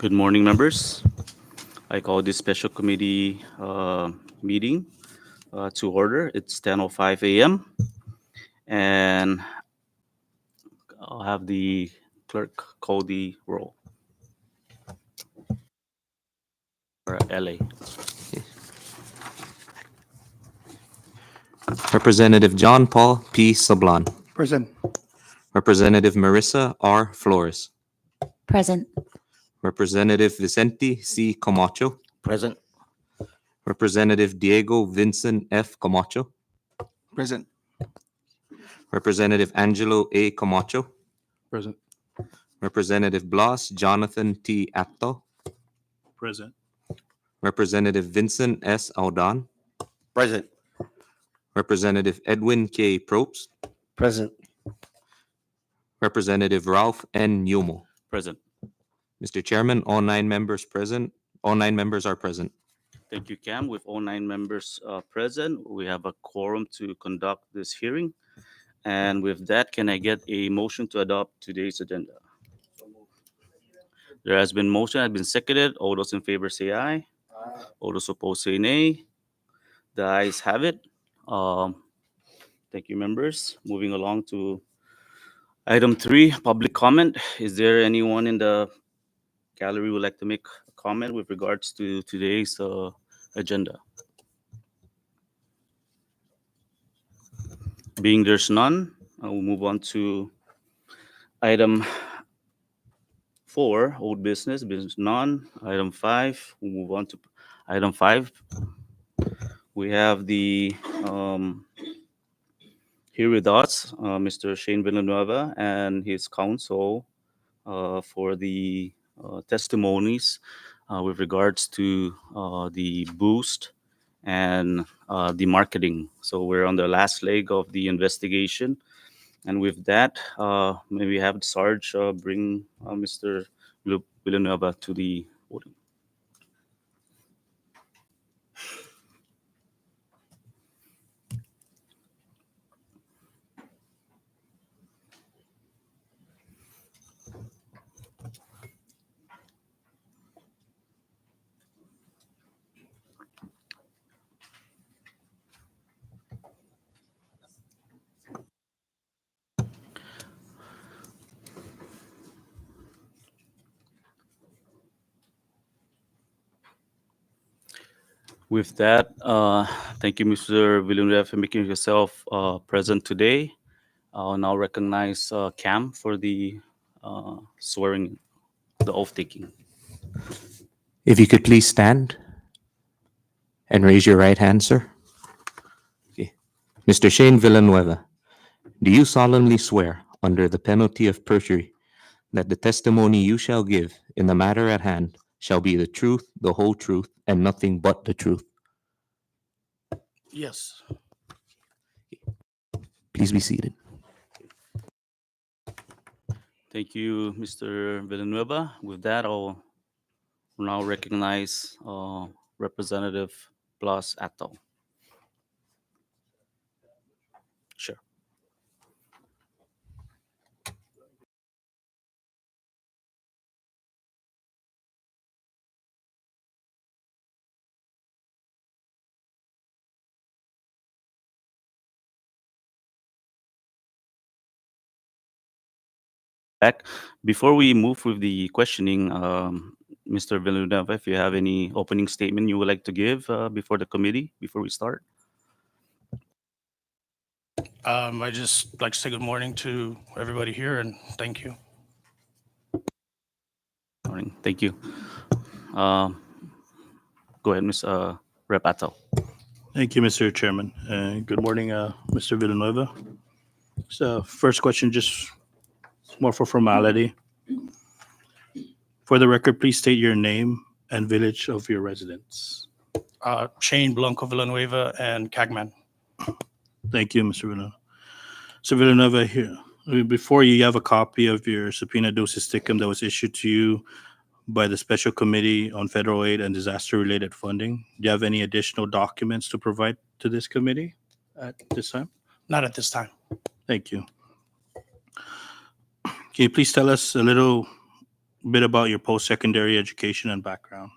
Good morning, members. I call this special committee meeting to order. It's 10:05 a.m. and I'll have the clerk call the roll for LA. Representative John Paul P. Sablan. Present. Representative Marissa R. Flores. Present. Representative Vicente C. Camacho. Present. Representative Diego Vincent F. Camacho. Present. Representative Angelo A. Camacho. Present. Representative Blas Jonathan T. Apto. Present. Representative Vincent S. Aldan. Present. Representative Edwin K. Probst. Present. Representative Ralph N. Newmo. Present. Mr. Chairman, all nine members are present. Thank you, Cam. With all 9 members present, we have a quorum to conduct this hearing. And with that, can I get a motion to adopt today's agenda? There has been motion, has been seconded. All those in favor say aye. All those opposed say nay. The ayes have it. Thank you, members. Moving along to item 3, public comment. Is there anyone in the gallery who would like to make a comment with regards to today's agenda? Being there's none, I will move on to item 4, old business, business none. Item 5, we'll move on to item 5. We have the here with us, Mr. Shane Villanueva and his counsel for the testimonies with regards to the boost and the marketing. So we're on the last leg of the investigation. And with that, may we have Sarge bring Mr. Villanueva to the podium. With that, thank you, Mr. Villanueva, for making yourself present today. I'll now recognize Cam for the swearing, the oath taking. If you could please stand and raise your right hand, sir. Okay. Mr. Shane Villanueva, do you solemnly swear under the penalty of perjury that the testimony you shall give in the matter at hand shall be the truth, the whole truth, and nothing but the truth? Yes. Please be seated. Thank you, Mr. Villanueva. With that, I'll now recognize Representative Blas Atto. Sure. Back. Before we move with the questioning, Mr. Villanueva, if you have any opening statement you would like to give before the committee, before we start. I just like to say good morning to everybody here and thank you. Morning. Thank you. Go ahead, Ms. Rep. Atto. Thank you, Mr. Chairman. Good morning, Mr. Villanueva. So first question, just more for formality. For the record, please state your name and village of your residence. Shane Blanco Villanueva and Cagman. Thank you, Mr. Villanueva. So Villanueva, here, before you have a copy of your subpoena dosis dictum that was issued to you by the Special Committee on Federal Aid and Disaster-Related Funding. Do you have any additional documents to provide to this committee at this time? Not at this time. Thank you. Can you please tell us a little bit about your post-secondary education and background.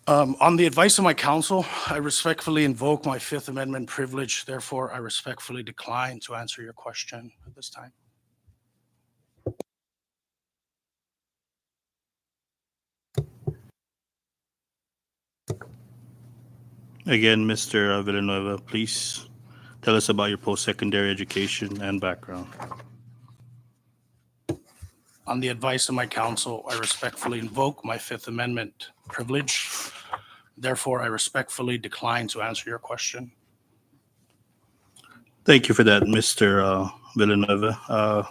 On the advice of my counsel, I respectfully invoke my Fifth Amendment privilege. Therefore, I respectfully decline to answer your question at this time. Again, Mr. Villanueva, please tell us about your post-secondary education and background. On the advice of my counsel, I respectfully invoke my Fifth Amendment privilege. Therefore, I respectfully decline to answer your question. Thank you for that, Mr. Villanueva.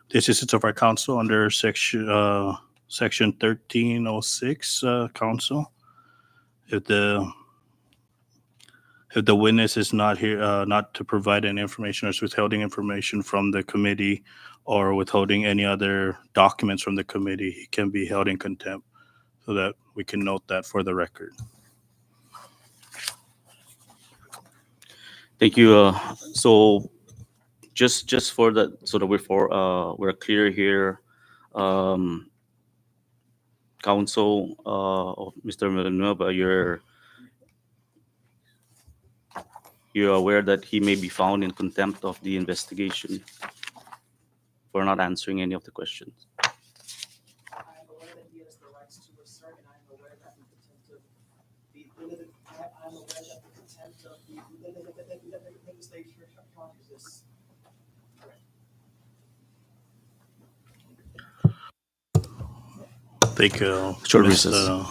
The assistance of our counsel under section 1306, counsel. If the witness is not here, not to provide any information or is withholding information from the committee or withholding any other documents from the committee, he can be held in contempt, so that we can note that for the record. Thank you. So just for that, so that we're clear here, counsel of Mr. Villanueva, you're aware that he may be found in contempt of the investigation for not answering any of the questions. I'm aware that he has the rights to assert, and I'm aware that the contempt of the I'm aware that the contempt of the legislature charges this. Thank you. Short Ms., recess.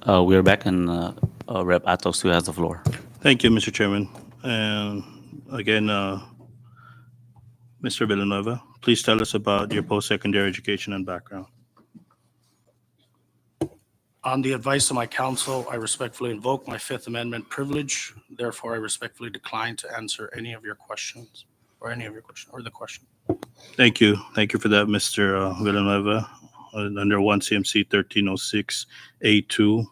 We are back, and Rep. Atos, who has the floor. thank you, Mr. Chairman. And again, Mr. Villanueva, please tell us about your post-secondary education and background. On the advice of my counsel, I respectfully invoke my Fifth Amendment privilege. Therefore, I respectfully decline to answer any of your questions or the question. Thank you. Thank you for that, Mr. Villanueva. Under 1 CMC 1306A2,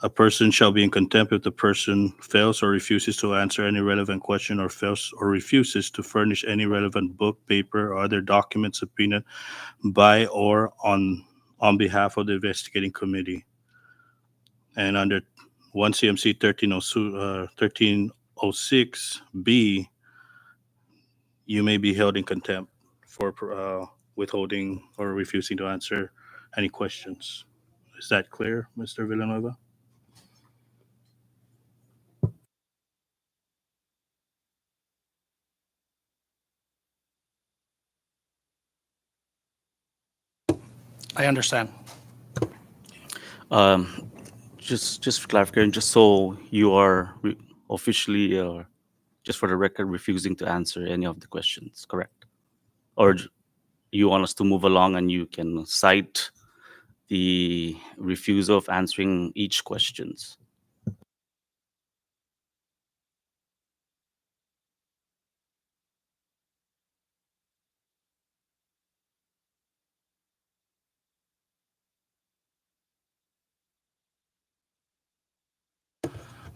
a person shall be in contempt if the person fails or refuses to answer any relevant question or fails or refuses to furnish any relevant book, paper, or other document subpoenaed by or on behalf of the investigating committee. And under 1 CMC 1306B, you may be held in contempt for withholding or refusing to answer any questions. Is that clear, Mr. Villanueva? I understand. Just for clarification, just so you are officially, just for the record, refusing to answer any of the questions, correct? Or you want us to move along and you can cite the refusal of answering each questions.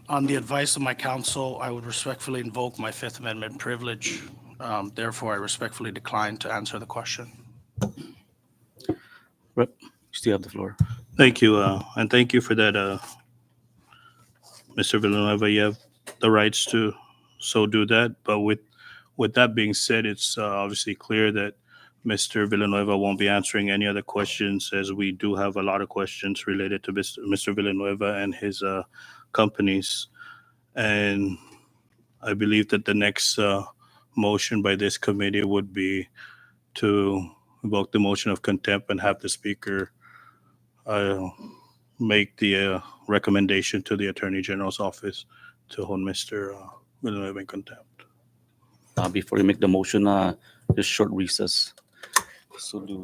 On the advice of my counsel, I would respectfully invoke my Fifth Amendment privilege. Therefore, I respectfully decline to answer the question. Rep, you still have the floor. Thank you, and thank you for that, Mr. Villanueva. You have the rights to so do that. But with that being said, it's obviously clear that Mr. Villanueva won't be answering any other questions, as we do have a lot of questions related to Mr. Villanueva and his companies. And I believe that the next motion by this committee would be to invoke the motion of contempt and have the speaker uh, make the recommendation to the Attorney General's office to hold Mr. Villanueva in contempt. Before you make the motion, just short recess. So do.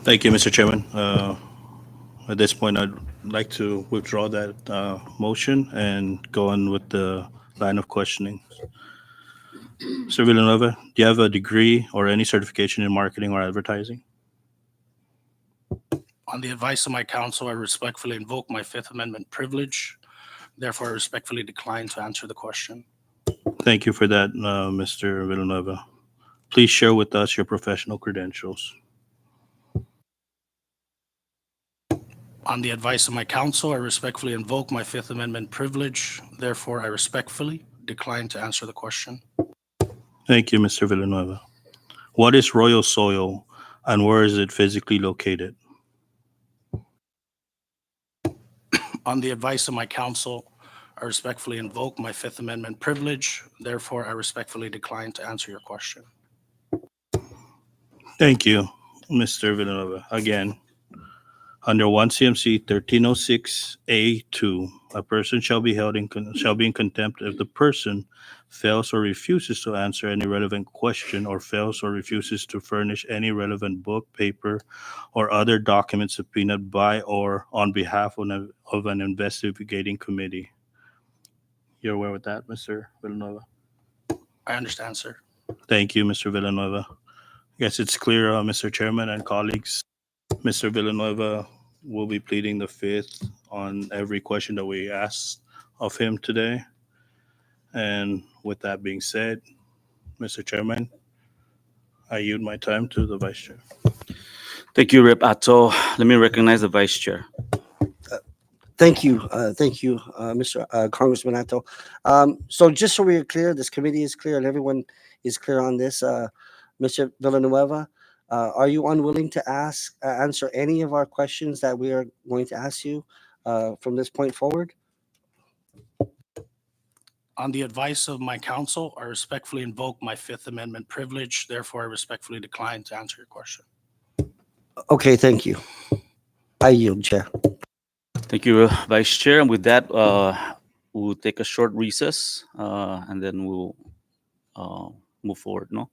Thank you, Mr. Chairman. At this point, I'd like to withdraw that motion and go on with the line of questioning. Mr. Villanueva, do you have a degree or any certification in marketing or advertising? On the advice of my counsel, I respectfully invoke my Fifth Amendment privilege. Therefore, I respectfully decline to answer the question. Thank you for that, Mr. Villanueva. Please share with us your professional credentials. On the advice of my counsel, I respectfully invoke my Fifth Amendment privilege. Therefore, I respectfully decline to answer the question. Thank you, Mr. Villanueva. What is royal soil and where is it physically located? On the advice of my counsel, I respectfully invoke my Fifth Amendment privilege. Therefore, I respectfully decline to answer your question. Thank you, Mr. Villanueva. Again, under 1 CMC 1306A2, a person shall be in contempt if the person fails or refuses to answer any relevant question or fails or refuses to furnish any relevant book, paper, or other document subpoenaed by or on behalf of an investigating committee. You're aware with that, Mr. Villanueva? I understand, sir. Thank you, Mr. Villanueva. Yes, it's clear, Mr. Chairman and colleagues, Mr. Villanueva will be pleading the fifth on every question that we asked of him today. And with that being said, Mr. Chairman, I yield my time to the Vice Chair. Thank you, Rep. Atto. Let me recognize the Vice Chair. Thank you, Mr. Congressman Atto. So just so we're clear, this committee is clear and everyone is clear on this. Mr. Villanueva, are you unwilling to answer any of our questions that we are going to ask you from this point forward? On the advice of my counsel, I respectfully invoke my Fifth Amendment privilege. Therefore, I respectfully decline to answer your question. Okay, thank you. I yield, Chair. Thank you, Vice Chair. And with that, we'll take a short recess and then we'll move forward. No.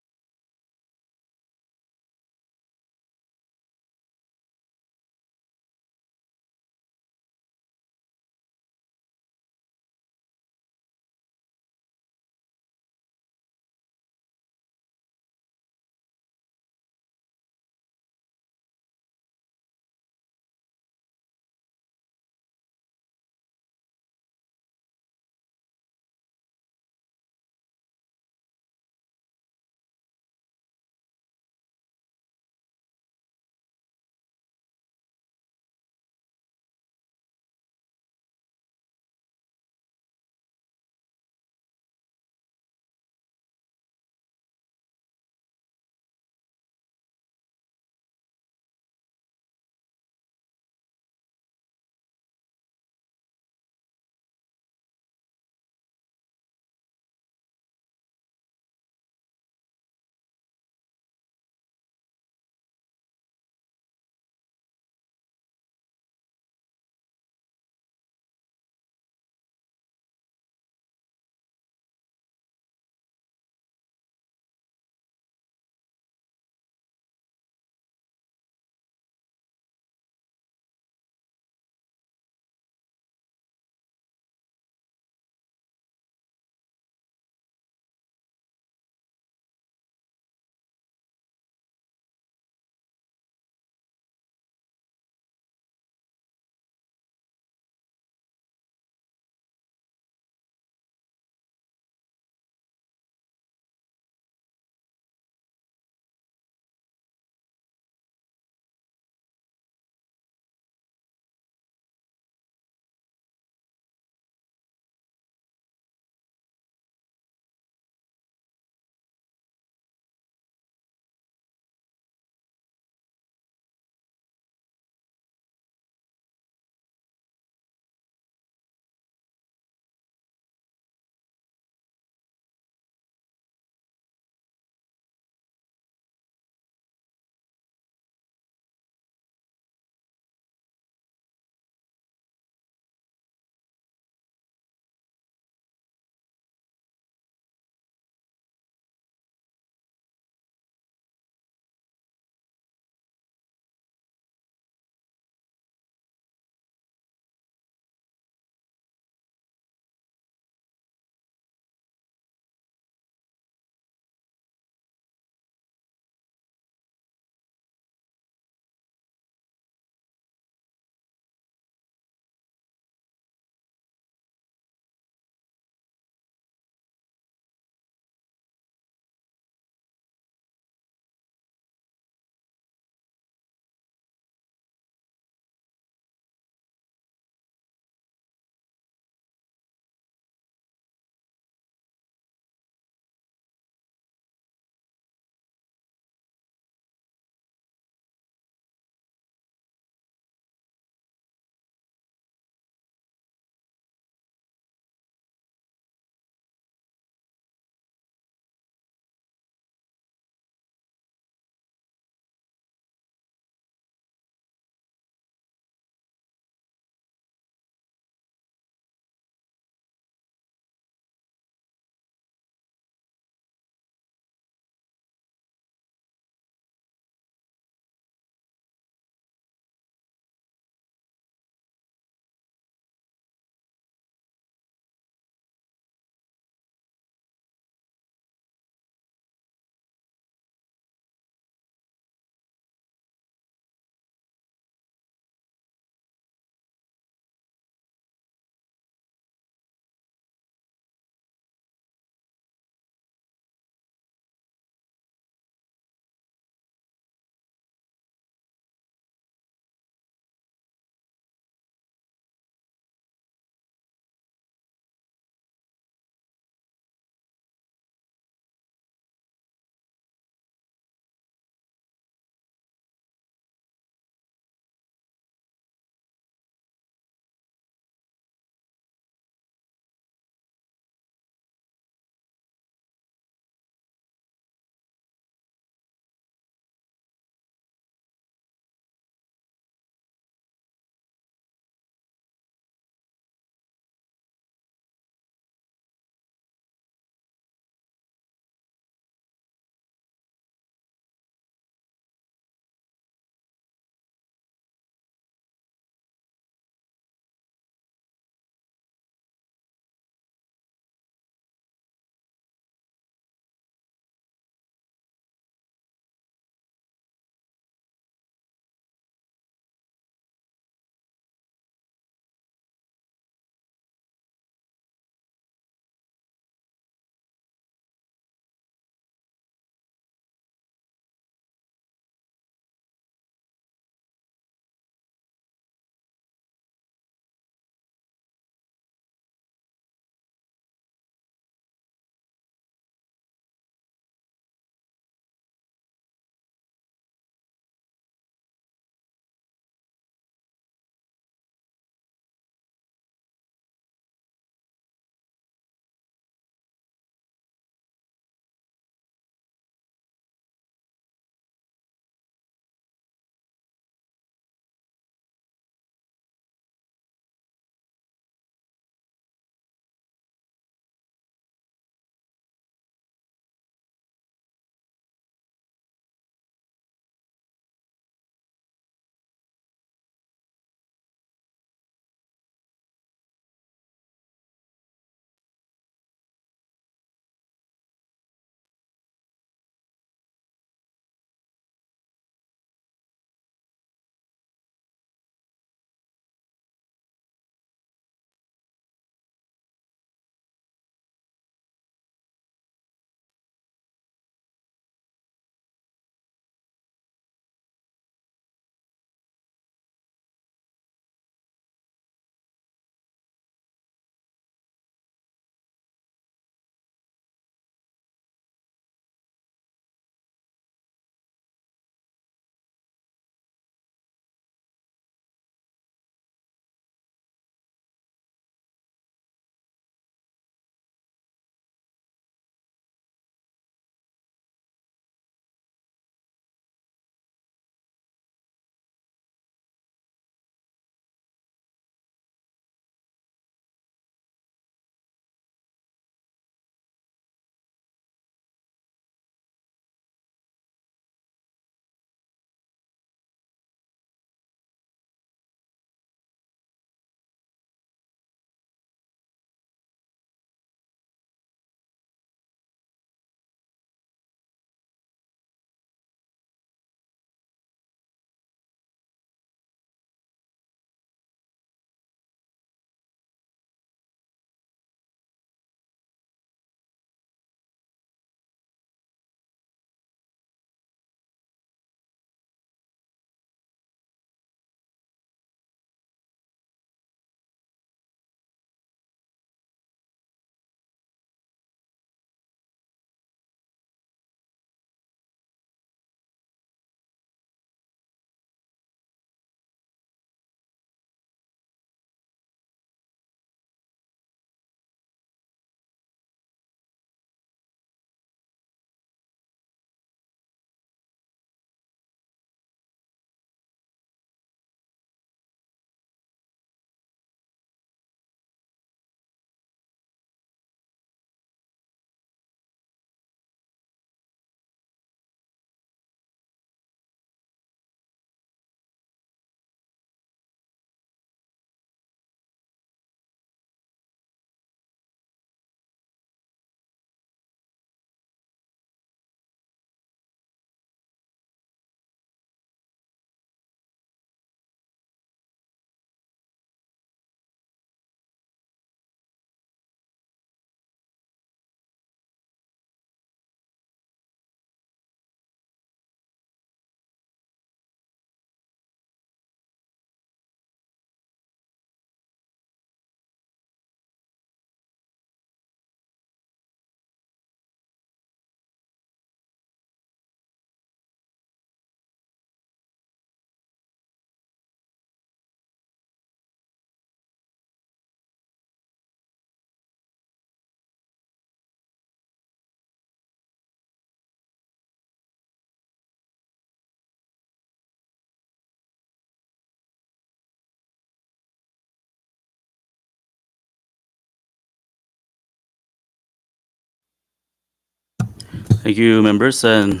Thank you, members, and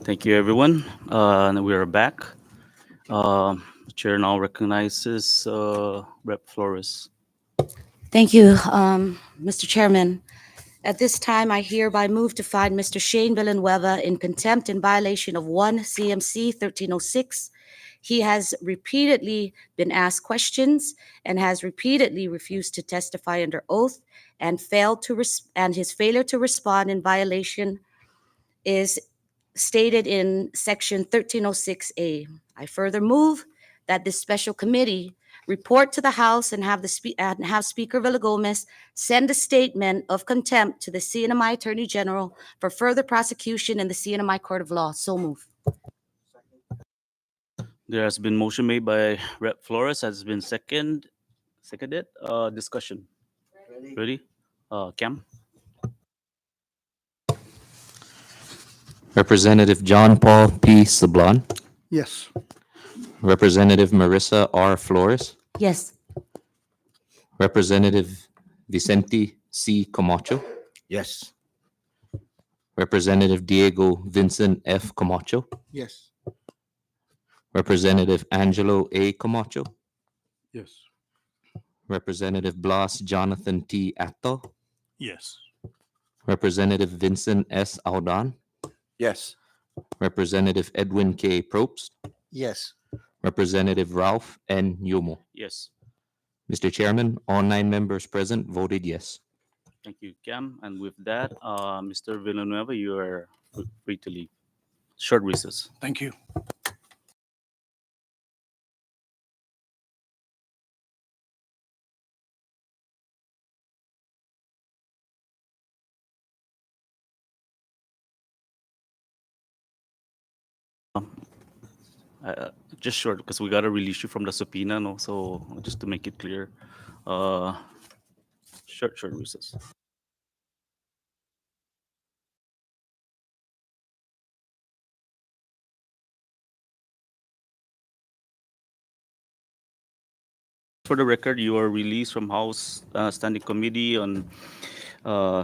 thank you, everyone. And we are back. The chair now recognizes Rep. Flores. Thank you, Mr. Chairman. At this time, I hereby move to find Mr. Shane Villanueva in contempt in violation of 1 CMC 1306. He has repeatedly been asked questions and has repeatedly refused to testify under oath and his failure to respond in violation is stated in section 1306A. I further move that this special committee report to the House and have Speaker Villagomez send a statement of contempt to the CNMI Attorney General for further prosecution in the CNMI Court of Law. So move. There has been motion made by Rep. Flores, has been seconded. Discussion. Ready? Cam? Representative John Paul P. Sablon, Yes. Representative Marissa R. Flores, Yes. Representative Vicente C. Camacho, Yes. Representative Diego Vincent F. Camacho, Yes. Representative Angelo A. Camacho, Yes. Representative Blas Jonathan T. Acto, Yes. Representative Vincent S. Aldan, Yes. Representative Edwin K. Probst, Yes. Representative Ralph N. Yumo. Yes. Mr. Chairman, all 9 members present voted yes. Thank you, Cam. And with that, Mr. Villanueva, you are free to leave. Short recess. Thank you. Just short, because we got to release you from the subpoena, no? So just to make it clear, uh, short recess. For the record, you are released from House Standing Committee on uh,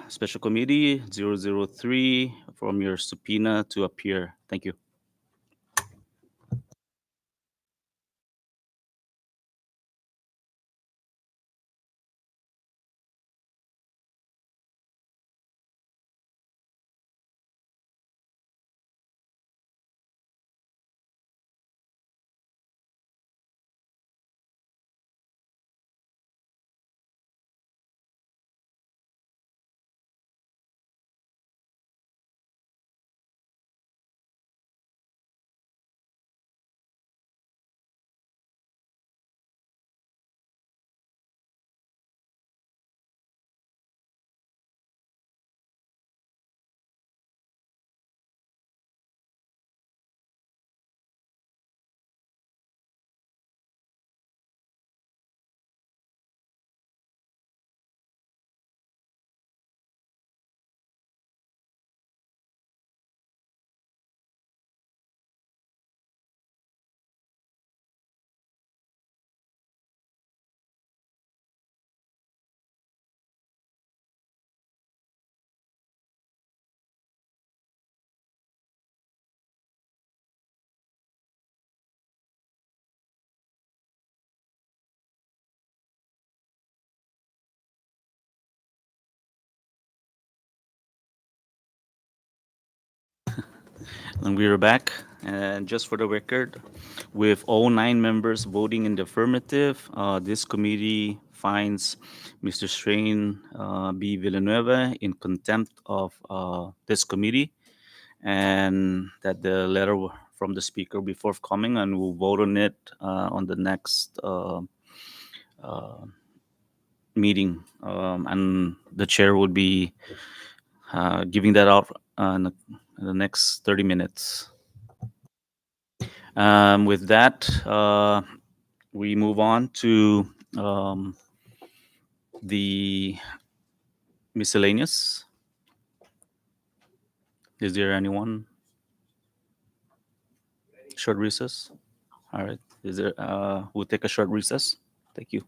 Special Committee 003 from your subpoena to appear. Thank you. And we are back. And just for the record, with all 9 members voting in the affirmative, this committee finds Mr. Strain B. Villanueva in contempt of this committee, and that the letter from the speaker be forthcoming, and we'll vote on it on the next meeting. And the chair would be giving that out in the next 30 minutes. With that, we move on to the miscellaneous. Is there anyone? Short recess. All right. Is there? We'll take a short recess. Thank you.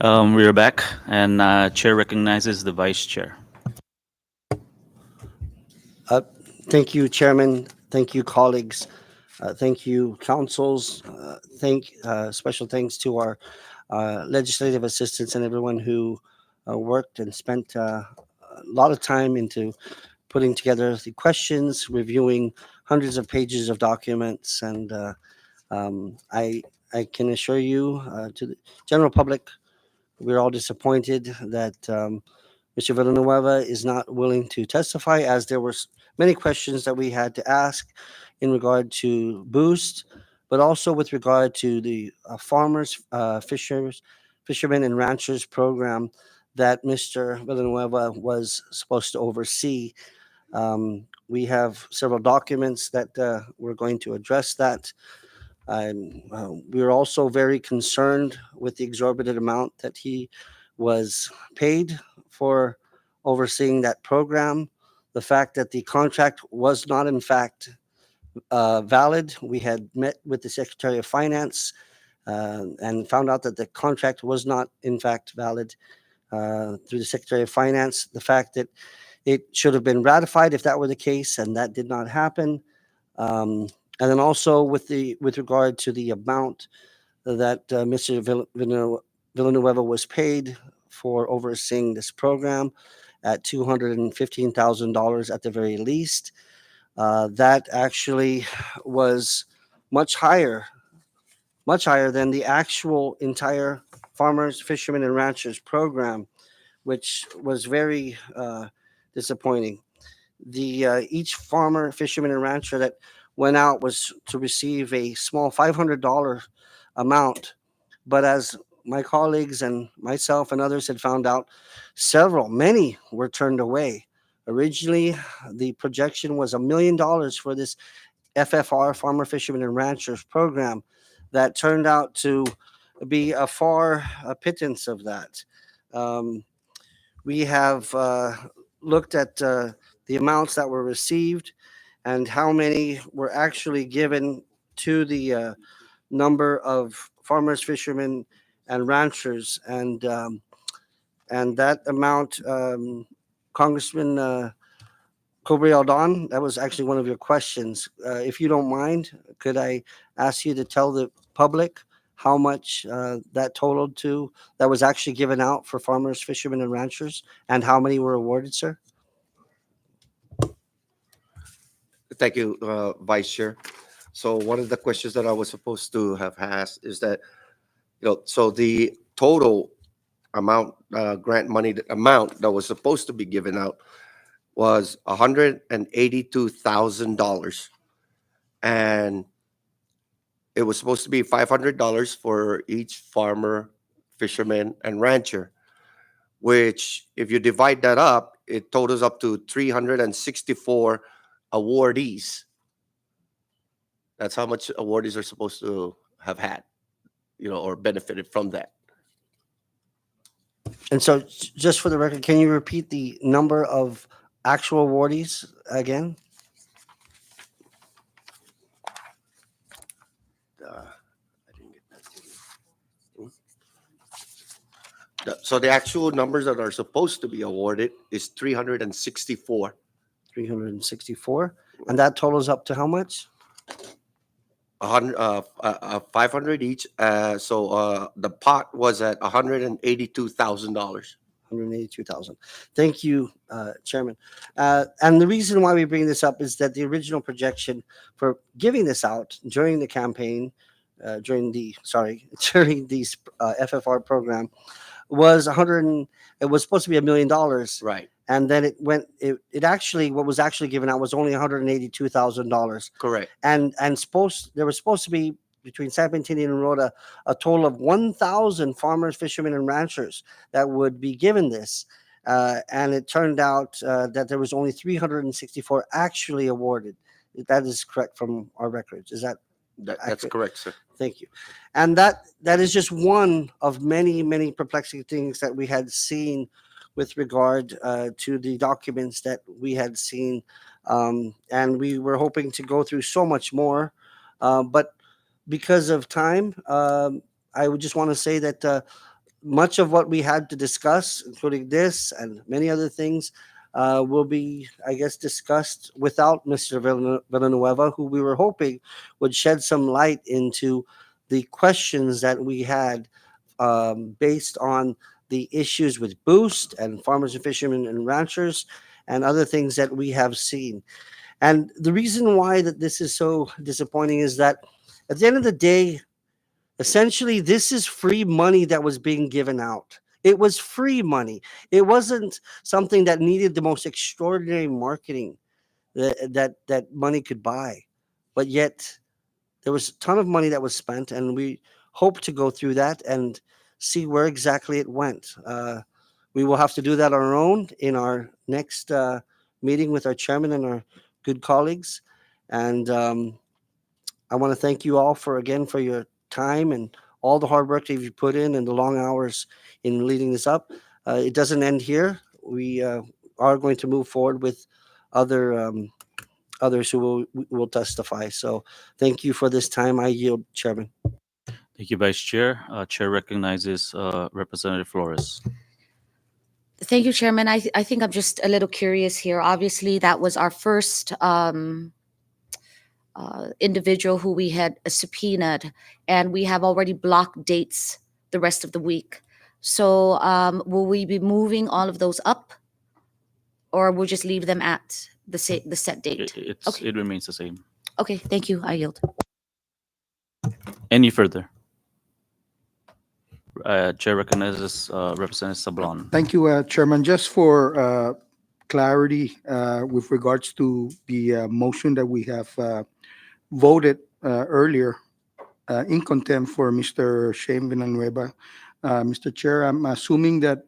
We are back, and Chair recognizes the Vice Chair. Thank you, Chairman. Thank you, colleagues. Thank you, councils. Special thanks to our legislative assistants and everyone who worked and spent a lot of time into putting together the questions, reviewing hundreds of pages of documents, and I can assure you to the general public, we're all disappointed that Mr. Villanueva is not willing to testify, as there were many questions that we had to ask in regard to Boost, but also with regard to the fishermen and ranchers program that Mr. Villanueva was supposed to oversee. We have several documents that we're going to address that. We are also very concerned with the exorbitant amount that he was paid for overseeing that program. The fact that the contract was not, in fact, valid. We had met with the Secretary of Finance and found out that the contract was not, in fact, valid through the Secretary of Finance. The fact that it should have been ratified if that were the case, and that did not happen. And then also with regard to the amount that Mr. Villanueva was paid for overseeing this program at $215,000 at the very least. That actually was much higher, much higher than the actual entire farmers, fishermen, and ranchers program, which was very disappointing. Each farmer, fisherman, and rancher that went out was to receive a small $500 amount. But as my colleagues and myself and others had found out, many were turned away. Originally, the projection was $1 million for this FFR, Farmer, Fishermen, and Ranchers program. That turned out to be a pittance of that. We have looked at the amounts that were received and how many were actually given to the number of farmers, fishermen, and ranchers, and that amount, Congressman Cobriel Don, that was actually one of your questions. If you don't mind, could I ask you to tell the public how much that totaled to, that was actually given out for farmers, fishermen, and ranchers, and how many were awarded, sir? Thank you, Vice Chair. So one of the questions that I was supposed to have asked is that, so the total amount, grant money amount that was supposed to be given out was $182,000. And it was supposed to be $500 for each farmer, fisherman, and rancher, which if you divide that up, it totals up to 364 awardees. That's how much awardees are supposed to have had, or benefited from that. And so, just for the record, can you repeat the number of actual awardees again? I didn't get that to you. So the actual numbers that are supposed to be awarded is 364. 364. And that totals up to how much? 500 each. So the pot was at $182,000. 182,000. Thank you, Chairman. And the reason why we bring this up is that the original projection for giving this out during the campaign, during the FFR program, was it was supposed to be $1 million. Right. And then it actually, what was actually given out was only $182,000. Correct. And there was supposed to be, between San Bernardino and Rhoda, a total of 1,000 farmers, fishermen, and ranchers that would be given this. And it turned out that there was only 364 actually awarded. That is correct from our records. Is that That's accurate? correct, sir. Thank you. And that is just one of many, many perplexing things that we had seen with regard to the documents that we had seen. And we were hoping to go through so much more. But because of time, I would just want to say that much of what we had to discuss, including this and many other things, will be, I guess, discussed without Mr. Villanueva, who we were hoping would shed some light into the questions that we had based on the issues with Boost and farmers and fishermen and ranchers and other things that we have seen. And the reason why that this is so disappointing is that at the end of the day, essentially, this is free money that was being given out. It was free money. It wasn't something that needed the most extraordinary marketing that money could buy. But yet, there was a ton of money that was spent, and we hope to go through that and see where exactly it went. We will have to do that on our own in our next meeting with our chairman and our good colleagues. And I want to thank you all for your time and all the hard work that you've put in and the long hours in leading this up. It doesn't end here. We are going to move forward with other others who will testify. So thank you for this time. I yield, Chairman. Thank you, Vice Chair. Chair recognizes Representative Flores. Thank you, Chairman. I think I'm just a little curious here. Obviously, that was our first individual who we had subpoenaed, and we have already blocked dates the rest of the week. So will we be moving all of those up, or we'll just leave them at the set date? Okay. It remains the same. Okay, thank you. I yield. Any further? Chair recognizes Representative Sablon. Thank you, Chairman. Just for clarity with regards to the motion that we have voted earlier in contempt for Mr. Shane Villanueva. Mr. Chair, I'm assuming that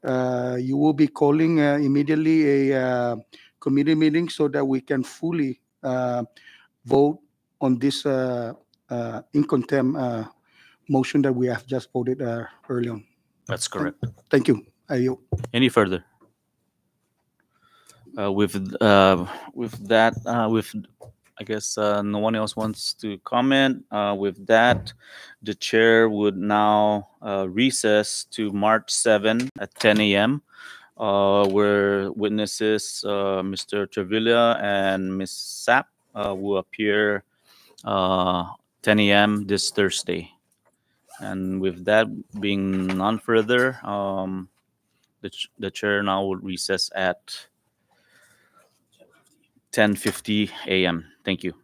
you will be calling immediately a committee meeting so that we can fully vote on this in contempt motion that we have just voted early on. That's correct. Thank you. I yield. Any further? With that, I guess no one else wants to comment. With that, the chair would now recess to March 7 at 10 a.m. Where witnesses Mr. Trevilla and Ms. Sapp will appear 10 a.m. this Thursday. And with that being none further, the chair now will recess at 10:50 a.m. Thank you.